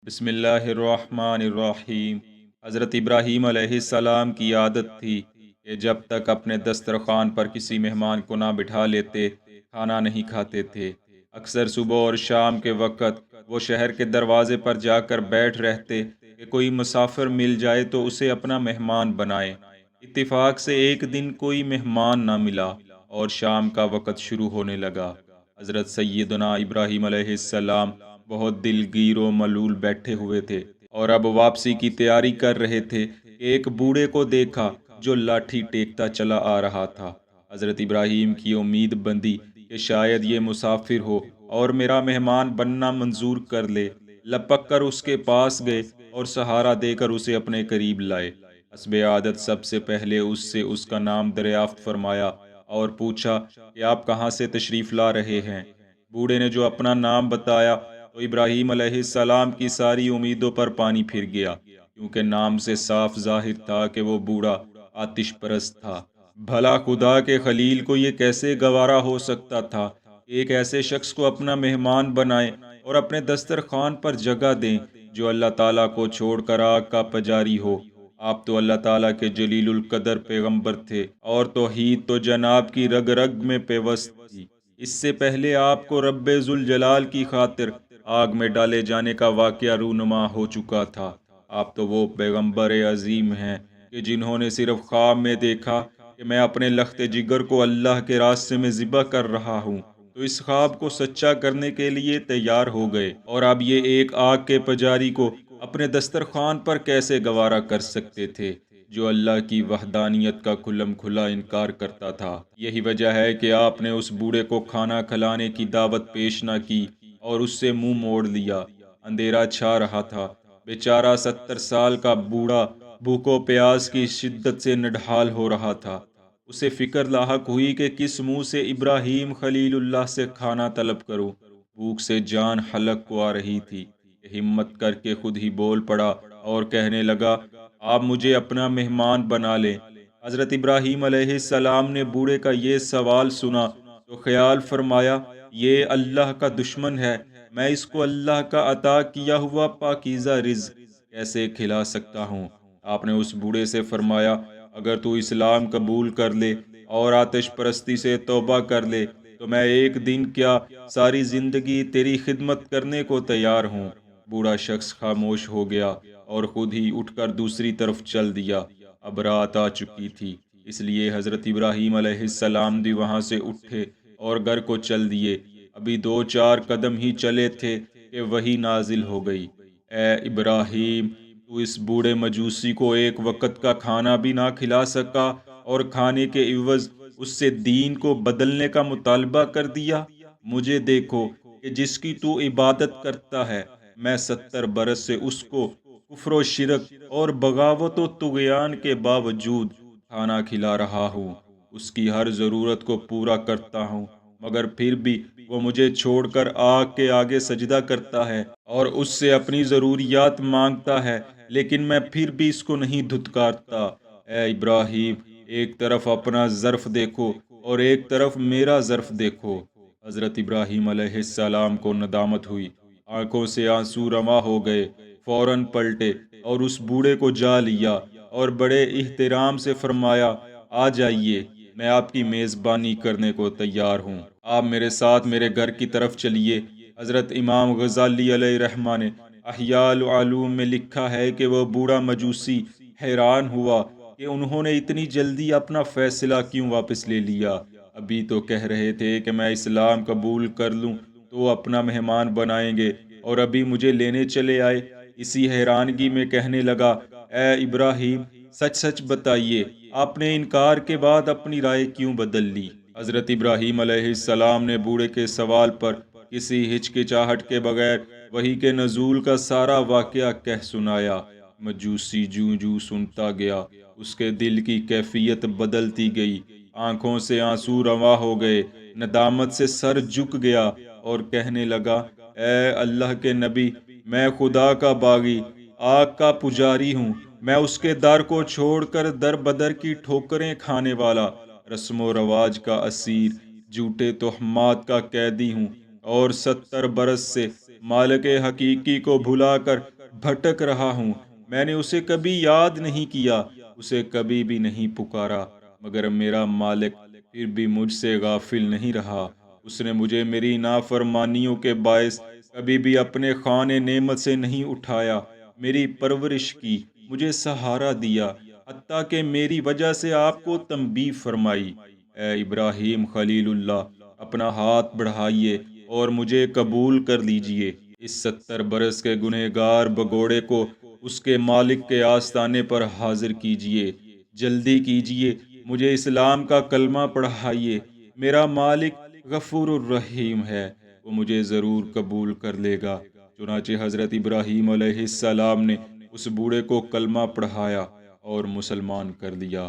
बिस्मिल्लाहिर्रहमानिर्रहीम। हज़रत इब्राहीम अलैहिस्सलाम की आदत थी कि जब तक अपने दस्तरखान पर किसी मेहमान को ना बिठा लेते खाना नहीं खाते थे। अक्सर सुबह और शाम के वक़्त वो शहर के दरवाज़े पर जाकर बैठ रहते कि कोई मुसाफिर मिल जाए तो उसे अपना मेहमान बनाए। इत्तेफाक से एक दिन कोई मेहमान ना मिला और शाम का वक़्त शुरू होने लगा। हज़रत सैयदना इब्राहीम अलैहिस्सलाम बहुत दिलगीर व मलूल बैठे हुए थे और अब वापसी की तैयारी कर रहे थे कि एक बूढ़े को देखा जो लाठी टेकता चला आ रहा था। हज़रत इब्राहीम की उम्मीद बंधी कि शायद ये मुसाफिर हो और मेरा मेहमान बनना मंजूर कर ले। लपक कर उसके पास गए और सहारा देकर उसे अपने करीब लाए। हस्बे आदत सबसे पहले उससे उसका नाम दरियाफ्त फरमाया और पूछा कि आप कहाँ से तशरीफ़ ला रहे हैं। बूढ़े ने जो अपना नाम बताया तो इब्राहीम अलैहिस्सलाम की सारी उम्मीदों पर पानी फिर गया, क्योंकि नाम से साफ ज़ाहिर था कि वो बूढ़ा आतिश परस्त था। भला खुदा के खलील को ये कैसे गवारा हो सकता था कि एक ऐसे शख्स को अपना मेहमान बनाए और अपने दस्तरखान पर जगह दें जो अल्लाह ताला को छोड़कर आग का पुजारी हो। आप तो अल्लाह ताला के जलीलुल कदर पैगंबर थे और तौहीद तो जनाब की रग रग में पेवस्त थी। इससे पहले आपको रब्बे जुल जलाल की खातिर आग में डाले जाने का वाक़या रूनुमा हो चुका था। आप तो वो पैगंबर अजीम हैं कि जिन्होंने सिर्फ ख्वाब में देखा कि मैं अपने लख्त जिगर को अल्लाह के रास्ते में ज़िबा कर रहा हूँ, तो इस ख्वाब को सच्चा करने के लिए तैयार हो गए और अब ये एक आग के पुजारी को अपने दस्तरखान पर कैसे गवारा कर सकते थे जो अल्लाह की वहदानियत का खुल्लम खुला इनकार करता था। यही वजह है कि आपने उस बूढ़े को खाना खिलाने की दावत पेश न की और उससे मुंह मोड़ लिया। अंधेरा छा रहा था। बेचारा 70 साल का बूढ़ा भूखों प्यास की शिद्दत से निढाल हो रहा था। उसे फिक्र लाहक हुई कि किस मुंह से इब्राहीम खलीलुल्लाह से खाना तलब करूं। भूख से जान हलक को आ रही थी। हिम्मत करके खुद ही बोल पड़ा और कहने लगा, आप मुझे अपना मेहमान बना लें। हज़रत इब्राहीम अलैहिस्सलाम ने बूढ़े का ये सवाल सुना तो ख्याल फरमाया, ये अल्लाह का दुश्मन है, मैं इसको अल्लाह का अता किया हुआ पाकीज़ा रिज़्क कैसे खिला सकता हूँ। आपने उस बूढ़े से फरमाया, अगर तू इस्लाम कबूल कर ले और आतिश परस्ती से तौबा कर ले तो मैं एक दिन क्या सारी जिंदगी तेरी खिदमत करने को तैयार हूँ। बूढ़ा शख्स खामोश हो गया और खुद ही उठकर दूसरी तरफ चल दिया। अब रात आ चुकी थी, इसलिए हज़रत इब्राहीम अलैहिस्सलाम भी वहाँ से उठे और घर को चल दिए। अभी दो चार कदम ही चले थे कि वही नाजिल हो गई, ए इब्राहीम, तू इस बूढ़े मजूसी को एक वक्त का खाना भी ना खिला सका और खाने के इवज उससे दीन को बदलने का मुतालबा कर दिया। मुझे देखो कि जिसकी तू इबादत करता है, मैं 70 बरस से उसको कुफ्र शिरक और बगावत व तुगयान के बावजूद खाना खिला रहा हूँ। उसकी हर ज़रूरत को पूरा करता हूँ, मगर फिर भी वो मुझे छोड़कर आग के आगे सजदा करता है और उससे अपनी ज़रूरियात मांगता है, लेकिन मैं फिर भी इसको नहीं धुतकारता। ए इब्राहिम, एक तरफ अपना ज़र्फ़ देखो और एक तरफ मेरा ज़र्फ़ देखो। हज़रत इब्राहीम अलैहिस्सलाम को नदामत हुई, आंखों से आंसू रवा हो गए। फौरन पलटे और उस बूढ़े को जा लिया और बड़े इहतराम से फरमाया, आ जाइए, मैं आपकी मेज़बानी करने को तैयार हूँ। आप मेरे साथ मेरे घर की तरफ चलिए। हज़रत इमाम गज़ाली अलैहि रहमा ने अहयाल उलूम में लिखा है कि वह बूढ़ा मजूसी हैरान हुआ कि उन्होंने इतनी जल्दी अपना फैसला क्यों वापस ले लिया। अभी तो कह रहे थे कि मैं इस्लाम कबूल कर लूँ तो अपना मेहमान बनाएंगे और अभी मुझे लेने चले आए। इसी हैरानगी में कहने लगा, ए इब्राहिम, सच सच बताइए, आपने इनकार के बाद अपनी राय क्यों बदल ली। हज़रत इब्राहीम अलैहिस्सलाम ने बूढ़े के सवाल पर किसी हिचकिचाहट के बगैर वही के नज़ूल का सारा वाक़या कह सुनाया। मजूसी जूं जूं सुनता गया, उसके दिल की कैफियत बदलती गई। आंखों से आंसू रवा हो गए, नदामत से सर झुक गया और कहने लगा, ए अल्लाह के नबी, मैं खुदा का बागी, आग का पुजारी हूँ। मैं उसके दर को छोड़कर दर बदर की ठोकरें खाने वाला, रस्मो रवाज का असीर, झूठे तोहमात का कैदी हूँ और 70 बरस से मालिक हकीकी को भुला कर भटक रहा हूँ। मैंने उसे कभी याद नहीं किया, उसे कभी भी नहीं पुकारा, मगर मेरा मालिक फिर भी मुझसे गाफिल नहीं रहा। उसने मुझे मेरी नाफरमानियों के बायस कभी भी अपने खाने नेमत से नहीं उठाया, मेरी परवरिश की, मुझे सहारा दिया, हत्ता कि मेरी वजह से आपको तंबीह फरमाई। ए इब्राहिम खलीलुल्लाह, अपना हाथ बढ़ाइए और मुझे कबूल कर लीजिए। इस 70 बरस के गुनहगार बगोड़े को उसके मालिक के आस्ताने पर हाजिर कीजिए। जल्दी कीजिए, मुझे इस्लाम का कलमा पढ़ाइए। मेरा मालिक गफूरुर रहीम है, वो मुझे ज़रूर कबूल कर लेगा। चुनाचे हज़रत इब्राहीम अलैहिस्सलाम ने उस बूढ़े को कलमा पढ़ाया और मुसलमान कर लिया।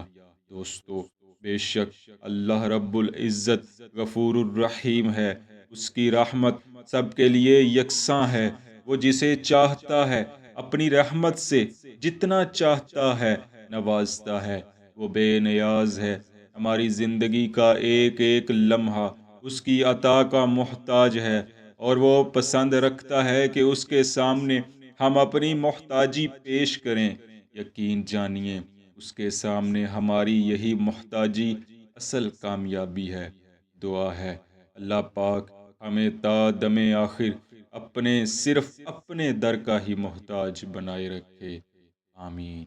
दोस्तों, बेशक अल्लाह रब्बुल इज़्ज़त गफूरुर रहीम है, उसकी रहमत सबके लिए यकसां है। वो जिसे चाहता है अपनी रहमत से जितना चाहता है नवाजता है। वो बेनियाज है, हमारी ज़िंदगी का एक एक लम्हा उसकी अता का मोहताज है, और वो पसंद रखता है कि उसके सामने हम अपनी मोहताजी पेश करें। यकीन जानिए, उसके सामने हमारी यही मोहताजी असल कामयाबी है। दुआ है अल्लाह पाक हमें ता दमे आखिर अपने सिर्फ अपने दर का ही मोहताज बनाए रखे। आमीन।